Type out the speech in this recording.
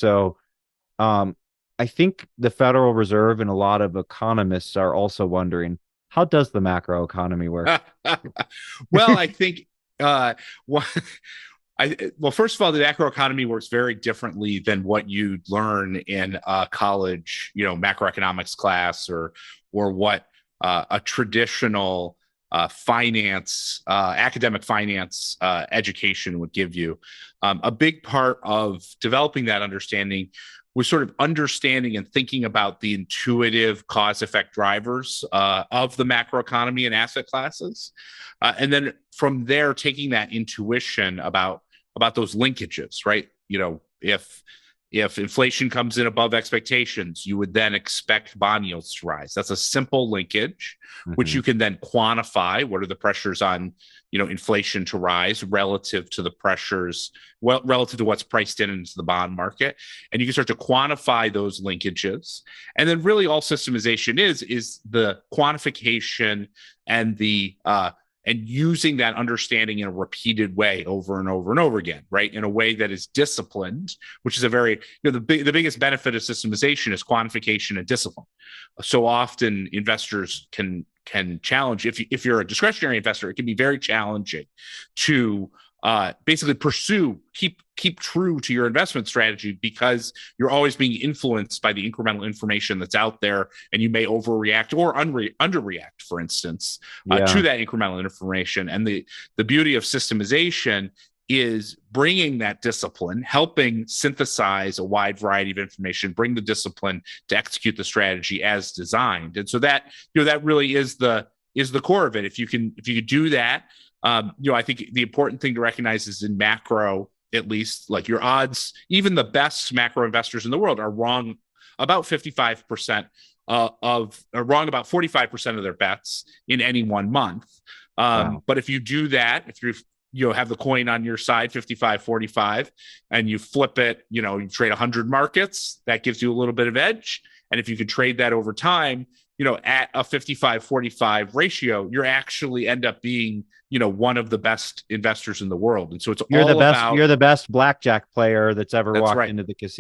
So I think the Federal Reserve and a lot of economists are also wondering, how does the macro economy work? Well, I think well, well, first of all, the macroeconomy works very differently than what you learn in a college, macroeconomics class, or what a traditional academic finance education would give you. A big part of developing that understanding was sort of understanding and thinking about the intuitive cause effect drivers of the macroeconomy and asset classes. And then from there, taking that intuition about those linkages, right? If inflation comes in above expectations, you would then expect bond yields to rise. That's a simple linkage, which Mhm. you can then quantify. What are the pressures on, inflation to rise relative to the pressures, well, relative to what's priced into the bond market, and you can start to quantify those linkages. And then, really, all systemization is the quantification and the and using that understanding in a repeated way over and over and over again, right? In a way that is disciplined, which is a very, the biggest benefit of systemization is quantification and discipline. So often investors can challenge, if you're a discretionary investor, it can be very challenging to basically keep true to your investment strategy, because you're always being influenced by the incremental information that's out there, and you may overreact or underreact, for instance, to Yeah. that incremental information. And the beauty of systemization is bringing that discipline, helping synthesize a wide variety of information, bring the discipline to execute the strategy as designed. And so that, that really is the core of it. If you can do that, I think the important thing to recognize is, in macro, at least, like, your odds, even the best macro investors in the world are wrong about 55% wrong about 45% of their bets in any one month. Wow. But if you do that, if you have the coin on your side, 55-45, and you flip it, you trade 100 markets, that gives you a little bit of edge. And if you could trade that over time, at a 55-45 ratio, you're actually end up being, one of the best investors in the world. And so it's You're the all best. about, You're the best blackjack player that's ever that's walked right. into the casino.